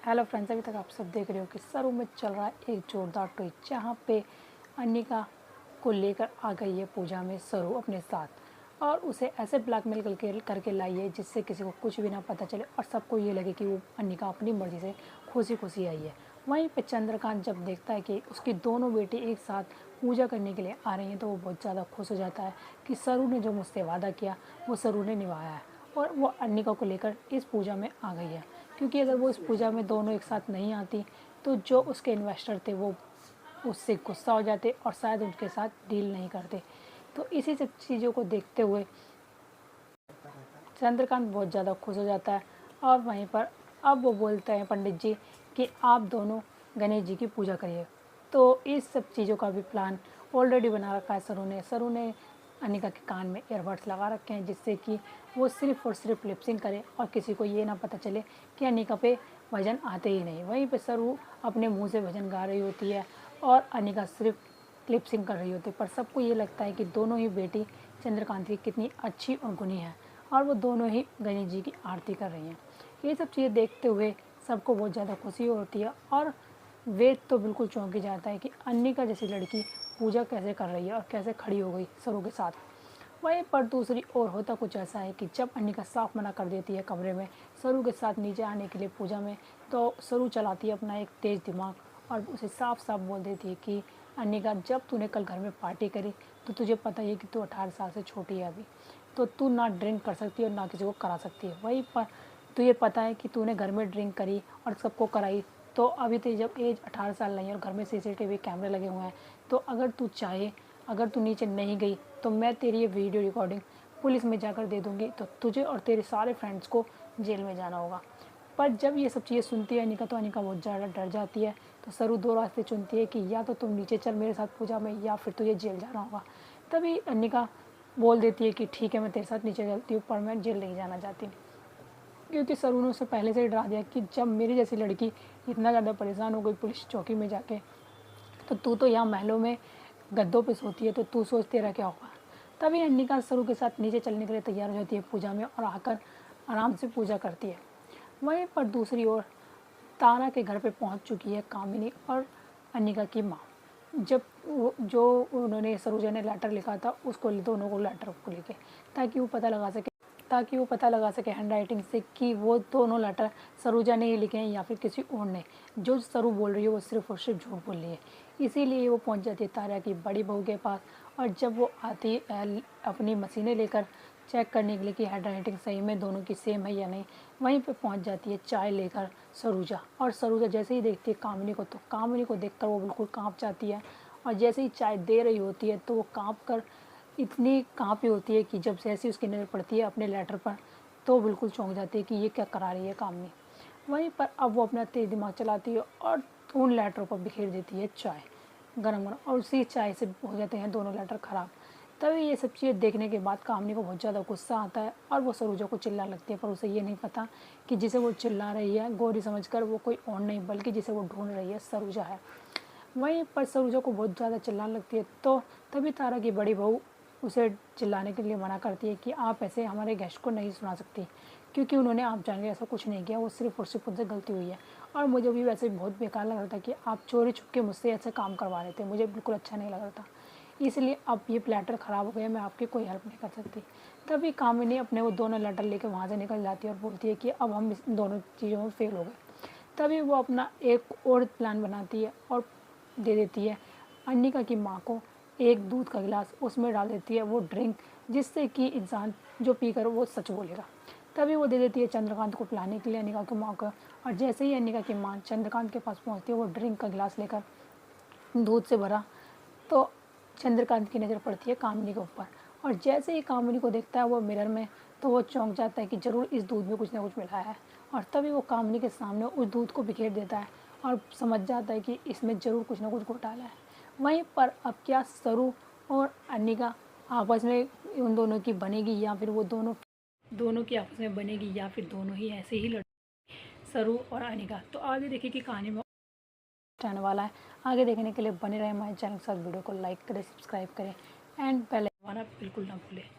Hello friends, अभी तक आप सब देख रहे हो कि सरू में चल रहा है एक जोरदार ट्विस्ट जहाँ पे अनिका को लेकर आ गई है पूजा में सरू अपने साथ और उसे ऐसे ब्लैकमेल करके लाई है जिससे किसी को कुछ भी ना पता चले और सबको ये लगे कि वो अनिका अपनी मर्जी से खुशी खुशी आई है। वहीं पे चंद्रकांत जब देखता है कि उसकी दोनों बेटी एक साथ पूजा करने के लिए आ रही हैं तो वो बहुत ज़्यादा खुश हो जाता है कि सरू ने जो मुझसे वादा किया वो सरू ने निभाया है और वो अनिका को लेकर इस पूजा में आ गई है। क्योंकि अगर वो इस पूजा में दोनों एक साथ नहीं आती तो जो उसके इन्वेस्टर थे वो उससे गुस्सा हो जाते और शायद उनके साथ डील नहीं करते। तो इसी सब चीज़ों को देखते हुए चंद्रकांत बहुत ज़्यादा खुश हो जाता है और वहीं पर अब वो बोलते हैं पंडित जी कि आप दोनों गणेश जी की पूजा करिए। तो इस सब चीज़ों का भी प्लान ऑलरेडी बना रखा है सरू ने अनिका के कान में ईयरबड्स लगा रखे हैं जिससे कि वो सिर्फ और सिर्फ लिपसिंग करे और किसी को ये ना पता चले कि अनिका पे भजन आते ही नहीं। वहीं पे सरू अपने मुंह से भजन गा रही होती है और अनिका सिर्फ लिपसिंग कर रही होती है, पर सबको ये लगता है कि दोनों ही बेटी चंद्रकांत की कितनी अच्छी और गुणी है और वो दोनों ही गणेश जी की आरती कर रही हैं। ये सब चीज़ें देखते हुए सबको बहुत ज़्यादा खुशी होती है और वेद तो बिल्कुल चौंक ही जाता है कि अनिका जैसी लड़की पूजा कैसे कर रही है और कैसे खड़ी हो गई सरू के साथ। वहीं पर दूसरी ओर होता कुछ ऐसा है कि जब अनिका साफ मना कर देती है कमरे में सरू के साथ नीचे आने के लिए पूजा में, तो सरू चलाती है अपना एक तेज़ दिमाग और उसे साफ साफ बोल देती है कि अनिका, जब तूने कल घर में पार्टी करी तो तुझे पता ही है कि तू 18 साल से छोटी है अभी, तो तू ना ड्रिंक कर सकती है और ना किसी को करा सकती है। वहीं पर तुझे पता है कि तूने घर में ड्रिंक करी और सबको कराई, तो अभी तो जब एज 18 साल नहीं है और घर में सीसीटीवी कैमरे लगे हुए हैं, तो अगर तू चाहे, अगर तू नीचे नहीं गई तो मैं तेरी ये वीडियो रिकॉर्डिंग पुलिस में जाकर दे दूँगी, तो तुझे और तेरे सारे फ्रेंड्स को जेल में जाना होगा। पर जब ये सब चीज़ें सुनती है अनिका तो अनिका बहुत ज़्यादा डर जाती है। तो सरू दो रास्ते चुनती है कि या तो तुम नीचे चल मेरे साथ पूजा में या फिर तुझे जेल जाना होगा। तभी अनिका बोल देती है कि ठीक है, मैं तेरे साथ नीचे चलती हूँ पर मैं जेल नहीं जाना चाहती, क्योंकि सरू ने उसे पहले से ही डरा दिया कि जब मेरी जैसी लड़की इतना ज़्यादा परेशान हो गई पुलिस चौकी में जाके, तो तू तो यहाँ महलों में गद्दों पे सोती है, तो तू सोच तेरा क्या होगा। तभी अनिका सरू के साथ नीचे चलने के लिए तैयार हो जाती है पूजा में और आकर आराम से पूजा करती है। वहीं पर दूसरी ओर तारा के घर पे पहुंच चुकी है कामिनी और अनिका की माँ। जब वो जो उन्होंने सरोजा ने लेटर लिखा था उसको दोनों को लेटर को लेके, ताकि वो पता लगा सके हैंड राइटिंग से कि वो दोनों लेटर सरोजा ने ही लिखे हैं या फिर किसी और ने। जो सरू बोल रही है वो सिर्फ और सिर्फ झूठ बोल रही है। इसीलिए वो पहुंच जाती है तारा की बड़ी बहू के पास और जब वो आती अपनी मशीनें लेकर चेक करने के लिए कि हैंड राइटिंग सही में दोनों की सेम है या नहीं, वहीं पे पहुंच जाती है चाय लेकर सरोजा। और सरोजा जैसे ही देखती है कामिनी को तो कामिनी को देखकर वो बिल्कुल कांप जाती है और जैसे ही चाय दे रही होती है तो वो कांप कर इतनी कांपी होती है कि जब जैसे उसकी नज़र पड़ती है अपने लेटर पर तो बिल्कुल चौंक जाती है कि ये क्या करा रही है कामिनी। वहीं पर अब वो अपना तेज़ दिमाग चलाती है और उन लेटरों पर बिखेर देती है चाय गरम गरम और उसी चाय से हो जाते हैं दोनों लेटर ख़राब। तभी ये सब चीज़ें देखने के बाद कामिनी को बहुत ज़्यादा गुस्सा आता है और वो सरोजा को चिल्लाने लगती है, पर उसे ये नहीं पता कि जिसे वो चिल्ला रही है गौरी समझकर वो कोई और नहीं बल्कि जिसे वो ढूंढ रही है सरोजा है। वहीं पर सरोजा को बहुत ज़्यादा चिल्लाने लगती है तो तभी तारा की बड़ी बहू उसे चिल्लाने के लिए मना करती है कि आप ऐसे हमारे गेस्ट को नहीं सुना सकती, क्योंकि उन्होंने आप जान के ऐसा कुछ नहीं किया, वो सिर्फ और सिर्फ उनसे गलती हुई है। और मुझे भी वैसे बहुत बेकार लग रहा था कि आप चोरी छुप के मुझसे ऐसे काम करवा रहे थे, मुझे बिल्कुल अच्छा नहीं लग रहा था, इसलिए अब ये लेटर ख़राब हो गया, मैं आपकी कोई हेल्प नहीं कर सकती। तभी कामिनी अपने वो दोनों लेटर लेकर वहाँ से निकल जाती है और बोलती है कि अब हम इस दोनों चीज़ों में फेल हो गए। तभी वो अपना एक और प्लान बनाती है और दे देती है अनिका की माँ को एक दूध का गिलास, उसमें डाल देती है वो ड्रिंक जिससे कि इंसान जो पीकर वो सच बोलेगा। तभी वो दे देती है चंद्रकांत को पिलाने के लिए अनिका की माँ को, और जैसे ही अनिका की माँ चंद्रकांत के पास पहुँचती है वो ड्रिंक का गिलास लेकर दूध से भरा, तो चंद्रकांत की नज़र पड़ती है कामिनी के ऊपर और जैसे ही कामिनी को देखता है वो मिरर में, तो वो चौंक जाता है कि ज़रूर इस दूध में कुछ ना कुछ मिलाया है और तभी वो कामिनी के सामने उस दूध को बिखेर देता है और समझ जाता है कि इसमें ज़रूर कुछ ना कुछ घोटाला है। वहीं पर अब क्या सरू और अनिका आपस में उन दोनों की बनेगी या फिर वो दोनों दोनों की आपस में बनेगी या फिर दोनों ही ऐसे ही लड़ सरू और अनिका। तो आगे देखिए कि कहानी में आने वाला है। आगे देखने के लिए बने रहे हमारे चैनल के साथ, वीडियो को लाइक करें, सब्सक्राइब करें एंड बेल आइकन दबाना बिल्कुल ना भूलें।